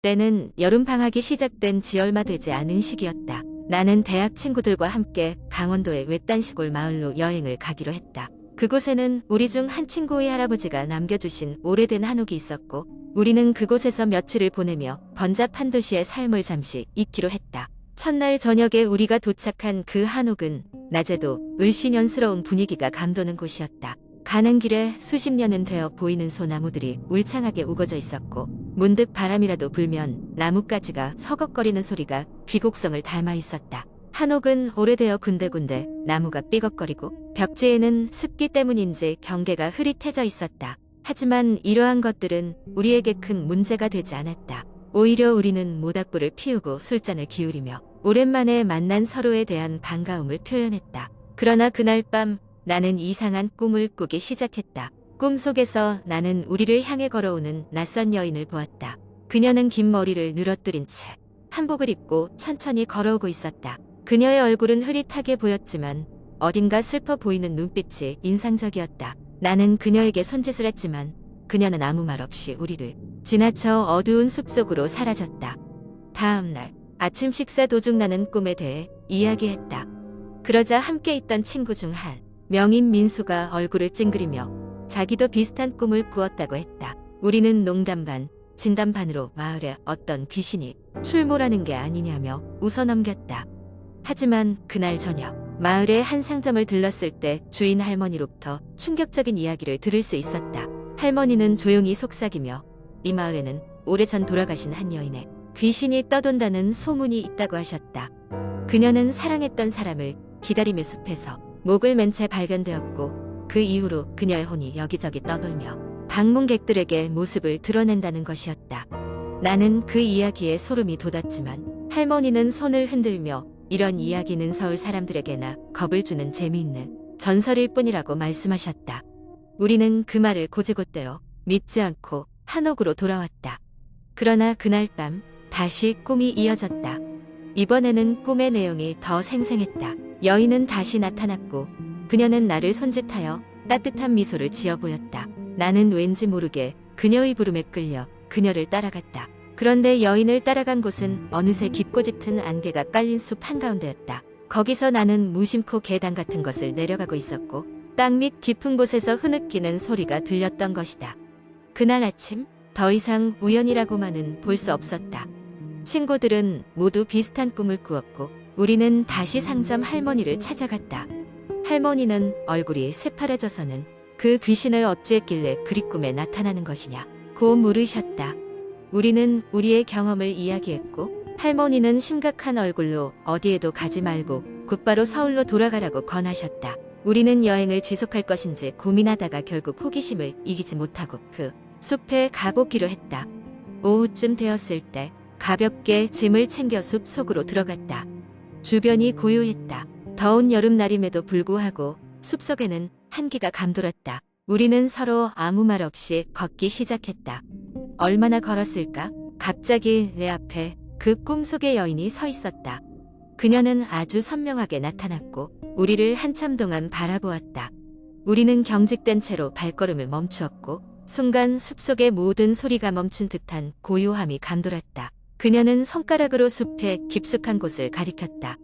때는 여름방학이 시작된 지 얼마 되지 않은 시기였다. 나는 대학 친구들과 함께 강원도의 외딴 시골 마을로 여행을 가기로 했다. 그곳에는 우리 중 한 친구의 할아버지가 남겨주신 오래된 한옥이 있었고 우리는 그곳에서 며칠을 보내며 번잡한 도시의 삶을 잠시 잊기로 했다. 첫날 저녁에 우리가 도착한 그 한옥은 낮에도 을씨년스러운 분위기가 감도는 곳이었다. 가는 길에 수십 년은 되어 보이는 소나무들이 울창하게 우거져 있었고 문득 바람이라도 불면 나뭇가지가 서걱거리는 소리가 귀곡성을 닮아 있었다. 한옥은 오래되어 군데군데 나무가 삐걱거리고 벽지에는 습기 때문인지 경계가 흐릿해져 있었다. 하지만 이러한 것들은 우리에게 큰 문제가 되지 않았다. 오히려 우리는 모닥불을 피우고 술잔을 기울이며 오랜만에 만난 서로에 대한 반가움을 표현했다. 그러나 그날 밤 나는 이상한 꿈을 꾸기 시작했다. 꿈속에서 나는 우리를 향해 걸어오는 낯선 여인을 보았다. 그녀는 긴 머리를 늘어뜨린 채 한복을 입고 천천히 걸어오고 있었다. 그녀의 얼굴은 흐릿하게 보였지만 어딘가 슬퍼 보이는 눈빛이 인상적이었다. 나는 그녀에게 손짓을 했지만 그녀는 아무 말 없이 우리를 지나쳐 어두운 숲속으로 사라졌다. 다음 날 아침 식사 도중 나는 꿈에 대해 이야기했다. 그러자 함께 있던 친구 중 한 명인 민수가 얼굴을 찡그리며 자기도 비슷한 꿈을 꾸었다고 했다. 우리는 농담 반 진담 반으로 마을에 어떤 귀신이 출몰하는 게 아니냐며 웃어넘겼다. 하지만 그날 저녁 마을의 한 상점을 들렀을 때 주인 할머니로부터 충격적인 이야기를 들을 수 있었다. 할머니는 조용히 속삭이며 이 마을에는 오래전 돌아가신 한 여인의 귀신이 떠돈다는 소문이 있다고 하셨다. 그녀는 사랑했던 사람을 기다리며 숲에서 목을 맨 채 발견되었고 그 이후로 그녀의 혼이 여기저기 떠돌며 방문객들에게 모습을 드러낸다는 것이었다. 나는 그 이야기에 소름이 돋았지만 할머니는 손을 흔들며 이런 이야기는 서울 사람들에게나 겁을 주는 재미있는 전설일 뿐이라고 말씀하셨다. 우리는 그 말을 곧이곧대로 믿지 않고 한옥으로 돌아왔다. 그러나 그날 밤 다시 꿈이 이어졌다. 이번에는 꿈의 내용이 더 생생했다. 여인은 다시 나타났고 그녀는 나를 손짓하여 따뜻한 미소를 지어 보였다. 나는 왠지 모르게 그녀의 부름에 끌려 그녀를 따라갔다. 그런데 여인을 따라간 곳은 어느새 깊고 짙은 안개가 깔린 숲 한가운데였다. 거기서 나는 무심코 계단 같은 것을 내려가고 있었고 땅 밑 깊은 곳에서 흐느끼는 소리가 들렸던 것이다. 그날 아침 더 이상 우연이라고만은 볼 수 없었다. 친구들은 모두 비슷한 꿈을 꾸었고 우리는 다시 상점 할머니를 찾아갔다. 할머니는 얼굴이 새파래져서는 그 귀신을 어찌했길래 그리 꿈에 나타나는 것이냐 고 물으셨다. 우리는 우리의 경험을 이야기했고 할머니는 심각한 얼굴로 어디에도 가지 말고 곧바로 서울로 돌아가라고 권하셨다. 우리는 여행을 지속할 것인지 고민하다가 결국 호기심을 이기지 못하고 그 숲에 가보기로 했다. 오후쯤 되었을 때 가볍게 짐을 챙겨 숲 속으로 들어갔다. 주변이 고요했다. 더운 여름날임에도 불구하고 숲속에는 한기가 감돌았다. 우리는 서로 아무 말 없이 걷기 시작했다. 얼마나 걸었을까? 갑자기 내 앞에 그 꿈속의 여인이 서 있었다. 그녀는 아주 선명하게 나타났고 우리를 한참 동안 바라보았다. 우리는 경직된 채로 발걸음을 멈추었고 순간 숲속의 모든 소리가 멈춘 듯한 고요함이 감돌았다. 그녀는 손가락으로 숲의 깊숙한 곳을 가리켰다.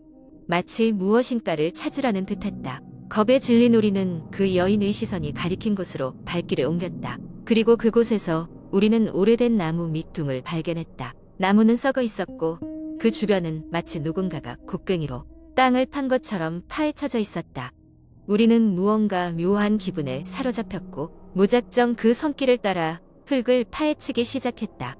마치 무엇인가를 찾으라는 듯했다. 겁에 질린 우리는 그 여인의 시선이 가리킨 곳으로 발길을 옮겼다. 그리고 그곳에서 우리는 오래된 나무 밑둥을 발견했다. 나무는 썩어 있었고 그 주변은 마치 누군가가 곡괭이로 땅을 판 것처럼 파헤쳐져 있었다. 우리는 무언가 묘한 기분에 사로잡혔고 무작정 그 손길을 따라 흙을 파헤치기 시작했다.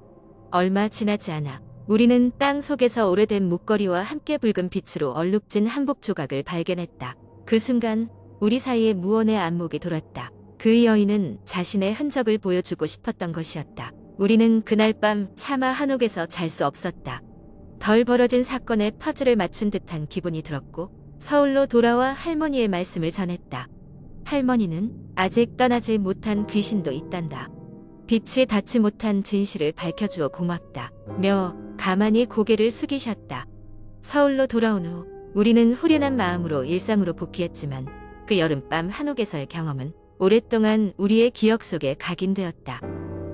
얼마 지나지 않아 우리는 땅 속에서 오래된 목걸이와 함께 붉은 빛으로 얼룩진 한복 조각을 발견했다. 그 순간 우리 사이에 무언의 안목이 돌았다. 그 여인은 자신의 흔적을 보여주고 싶었던 것이었다. 우리는 그날 밤 차마 한옥에서 잘 수 없었다. 덜 벌어진 사건에 퍼즐을 맞춘 듯한 기분이 들었고 서울로 돌아와 할머니의 말씀을 전했다. 할머니는 아직 떠나지 못한 귀신도 있단다. 빛이 닿지 못한 진실을 밝혀주어 고맙다. 며 가만히 고개를 숙이셨다. 서울로 돌아온 후 우리는 후련한 마음으로 일상으로 복귀했지만 그 여름밤 한옥에서의 경험은 오랫동안 우리의 기억 속에 각인되었다.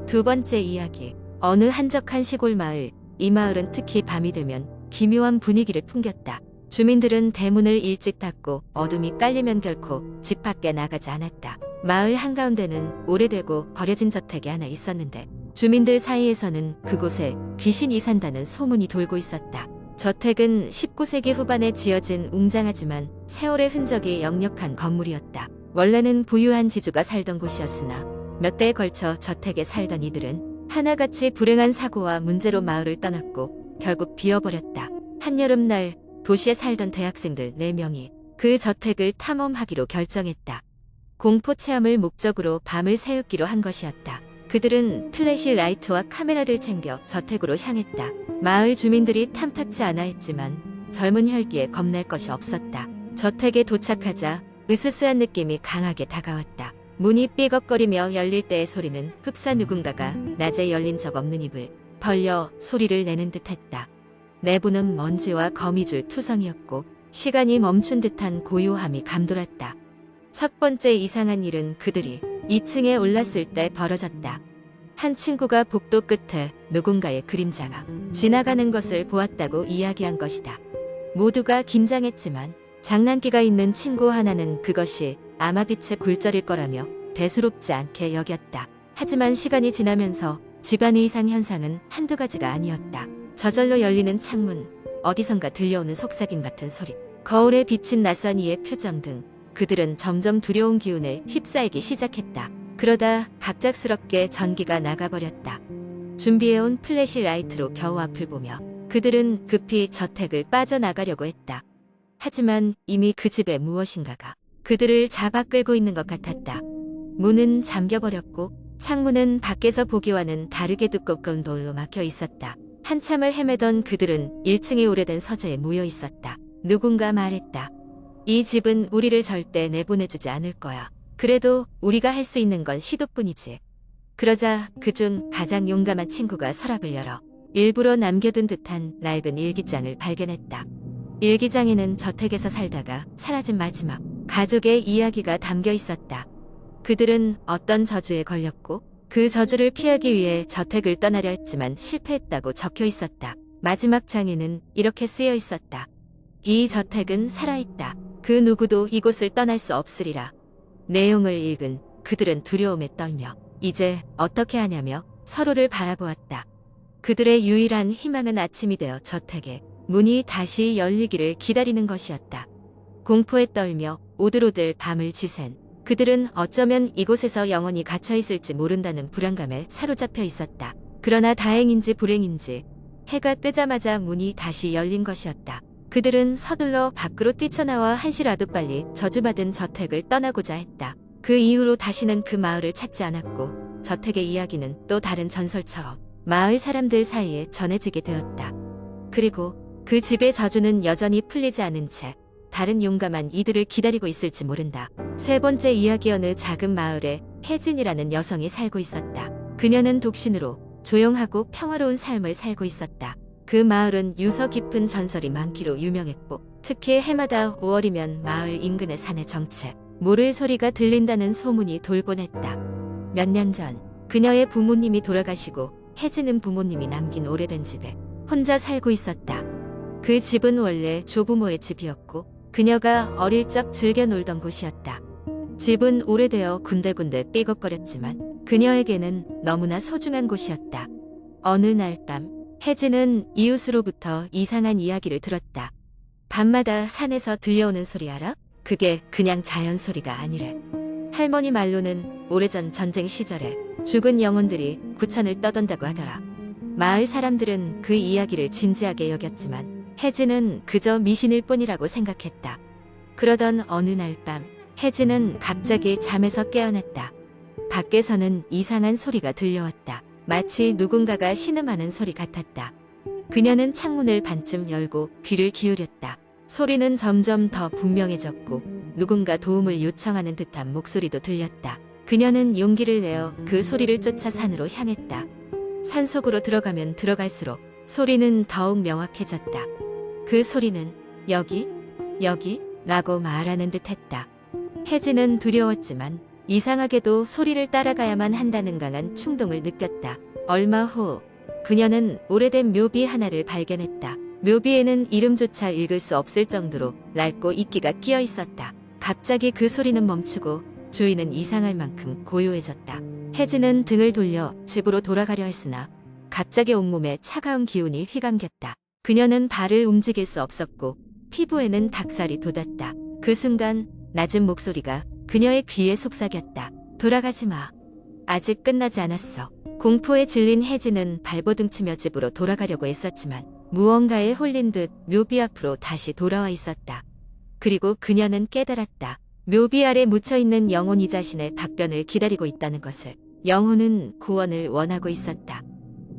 두 번째 이야기. 어느 한적한 시골 마을, 이 마을은 특히 밤이 되면 기묘한 분위기를 풍겼다. 주민들은 대문을 일찍 닫고 어둠이 깔리면 결코 집 밖에 나가지 않았다. 마을 한가운데는 오래되고 버려진 저택이 하나 있었는데 주민들 사이에서는 그곳에 귀신이 산다는 소문이 돌고 있었다. 저택은 19세기 후반에 지어진 웅장하지만 세월의 흔적이 역력한 건물이었다. 원래는 부유한 지주가 살던 곳이었으나 몇 대에 걸쳐 저택에 살던 이들은 하나같이 불행한 사고와 문제로 마을을 떠났고 결국 비어버렸다. 한여름날 도시에 살던 대학생들 4명이 그 저택을 탐험하기로 결정했다. 공포 체험을 목적으로 밤을 새우기로 한 것이었다. 그들은 플래시 라이트와 카메라를 챙겨 저택으로 향했다. 마을 주민들이 탐탁치 않아 했지만 젊은 혈기에 겁낼 것이 없었다. 저택에 도착하자 으스스한 느낌이 강하게 다가왔다. 문이 삐걱거리며 열릴 때의 소리는 흡사 누군가가 낮에 열린 적 없는 입을 벌려 소리를 내는 듯했다. 내부는 먼지와 거미줄 투성이었고 시간이 멈춘 듯한 고요함이 감돌았다. 첫 번째 이상한 일은 그들이 2층에 올랐을 때 벌어졌다. 한 친구가 복도 끝에 누군가의 그림자가 지나가는 것을 보았다고 이야기한 것이다. 모두가 긴장했지만 장난기가 있는 친구 하나는 그것이 아마 빛의 굴절일 거라며 대수롭지 않게 여겼다. 하지만 시간이 지나면서 집안의 이상 현상은 한두 가지가 아니었다. 저절로 열리는 창문, 어디선가 들려오는 속삭임 같은 소리, 거울에 비친 낯선 이의 표정 등 그들은 점점 두려운 기운에 휩싸이기 시작했다. 그러다 갑작스럽게 전기가 나가버렸다. 준비해온 플래시 라이트로 겨우 앞을 보며 그들은 급히 저택을 빠져나가려고 했다. 하지만 이미 그 집에 무엇인가가 그들을 잡아 끌고 있는 것 같았다. 문은 잠겨버렸고 창문은 밖에서 보기와는 다르게 두껍건 돌로 막혀 있었다. 한참을 헤매던 그들은 1층의 오래된 서재에 모여 있었다. 누군가 말했다. 이 집은 우리를 절대 내보내주지 않을 거야. 그래도 우리가 할 수 있는 건 시도뿐이지. 그러자 그중 가장 용감한 친구가 서랍을 열어 일부러 남겨둔 듯한 낡은 일기장을 발견했다. 일기장에는 저택에서 살다가 사라진 마지막 가족의 이야기가 담겨 있었다. 그들은 어떤 저주에 걸렸고 그 저주를 피하기 위해 저택을 떠나려 했지만 실패했다고 적혀 있었다. 마지막 장에는 이렇게 쓰여 있었다. 이 저택은 살아있다. 그 누구도 이곳을 떠날 수 없으리라. 내용을 읽은 그들은 두려움에 떨며 이제 어떻게 하냐며 서로를 바라보았다. 그들의 유일한 희망은 아침이 되어 저택에 문이 다시 열리기를 기다리는 것이었다. 공포에 떨며 오들오들 밤을 지샌 그들은 어쩌면 이곳에서 영원히 갇혀있을지 모른다는 불안감에 사로잡혀 있었다. 그러나 다행인지 불행인지 해가 뜨자마자 문이 다시 열린 것이었다. 그들은 서둘러 밖으로 뛰쳐나와 한시라도 빨리 저주받은 저택을 떠나고자 했다. 그 이후로 다시는 그 마을을 찾지 않았고 저택의 이야기는 또 다른 전설처럼 마을 사람들 사이에 전해지게 되었다. 그리고 그 집의 저주는 여전히 풀리지 않은 채 다른 용감한 이들을 기다리고 있을지 모른다. 세 번째 이야기 어느 작은 마을에 혜진이라는 여성이 살고 있었다. 그녀는 독신으로 조용하고 평화로운 삶을 살고 있었다. 그 마을은 유서 깊은 전설이 많기로 유명했고 특히 해마다 5월이면 마을 인근의 산의 정체, 모를 소리가 들린다는 소문이 돌곤 했다. 몇 년 전 그녀의 부모님이 돌아가시고 혜진은 부모님이 남긴 오래된 집에 혼자 살고 있었다. 그 집은 원래 조부모의 집이었고 그녀가 어릴 적 즐겨 놀던 곳이었다. 집은 오래되어 군데군데 삐걱거렸지만 그녀에게는 너무나 소중한 곳이었다. 어느 날 밤 혜진은 이웃으로부터 이상한 이야기를 들었다. 밤마다 산에서 들려오는 소리 알아? 그게 그냥 자연 소리가 아니래. 할머니 말로는 오래전 전쟁 시절에 죽은 영혼들이 구천을 떠돈다고 하더라. 마을 사람들은 그 이야기를 진지하게 여겼지만 혜진은 그저 미신일 뿐이라고 생각했다. 그러던 어느 날 밤 혜진은 갑자기 잠에서 깨어났다. 밖에서는 이상한 소리가 들려왔다. 마치 누군가가 신음하는 소리 같았다. 그녀는 창문을 반쯤 열고 귀를 기울였다. 소리는 점점 더 분명해졌고 누군가 도움을 요청하는 듯한 목소리도 들렸다. 그녀는 용기를 내어 그 소리를 쫓아 산으로 향했다. 산속으로 들어가면 들어갈수록 소리는 더욱 명확해졌다. 그 소리는 여기 라고 말하는 듯했다. 혜진은 두려웠지만 이상하게도 소리를 따라가야만 한다는 강한 충동을 느꼈다. 얼마 후 그녀는 오래된 묘비 하나를 발견했다. 묘비에는 이름조차 읽을 수 없을 정도로 낡고 이끼가 끼어 있었다. 갑자기 그 소리는 멈추고 주위는 이상할 만큼 고요해졌다. 혜진은 등을 돌려 집으로 돌아가려 했으나 갑자기 온몸에 차가운 기운이 휘감겼다. 그녀는 발을 움직일 수 없었고 피부에는 닭살이 돋았다. 그 순간 낮은 목소리가 그녀의 귀에 속삭였다. 돌아가지 마. 아직 끝나지 않았어. 공포에 질린 혜진은 발버둥치며 집으로 돌아가려고 했었지만 무언가에 홀린 듯 묘비 앞으로 다시 돌아와 있었다. 그리고 그녀는 깨달았다. 묘비 아래 묻혀있는 영혼이 자신의 답변을 기다리고 있다는 것을. 영혼은 구원을 원하고 있었다.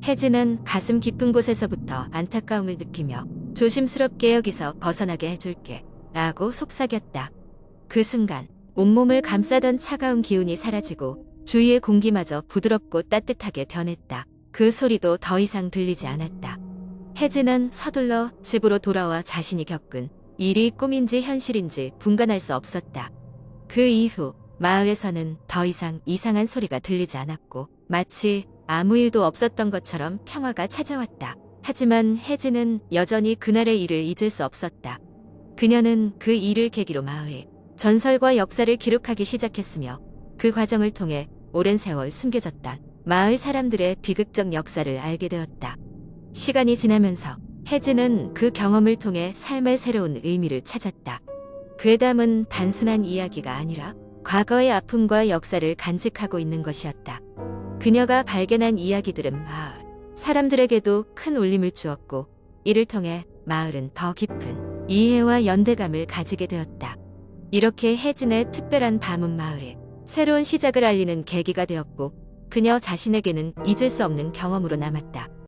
혜진은 가슴 깊은 곳에서부터 안타까움을 느끼며 조심스럽게 여기서 벗어나게 해줄게 라고 속삭였다. 그 순간 온몸을 감싸던 차가운 기운이 사라지고 주위의 공기마저 부드럽고 따뜻하게 변했다. 그 소리도 더 이상 들리지 않았다. 혜진은 서둘러 집으로 돌아와 자신이 겪은 일이 꿈인지 현실인지 분간할 수 없었다. 그 이후 마을에서는 더 이상 이상한 소리가 들리지 않았고 마치 아무 일도 없었던 것처럼 평화가 찾아왔다. 하지만 혜진은 여전히 그날의 일을 잊을 수 없었다. 그녀는 그 일을 계기로 마을의 전설과 역사를 기록하기 시작했으며 그 과정을 통해 오랜 세월 숨겨졌던 마을 사람들의 비극적 역사를 알게 되었다. 시간이 지나면서 혜진은 그 경험을 통해 삶의 새로운 의미를 찾았다. 괴담은 단순한 이야기가 아니라 과거의 아픔과 역사를 간직하고 있는 것이었다. 그녀가 발견한 이야기들은 마을 사람들에게도 큰 울림을 주었고 이를 통해 마을은 더 깊은 이해와 연대감을 가지게 되었다. 이렇게 혜진의 특별한 밤은 마을에 새로운 시작을 알리는 계기가 되었고 그녀 자신에게는 잊을 수 없는 경험으로 남았다.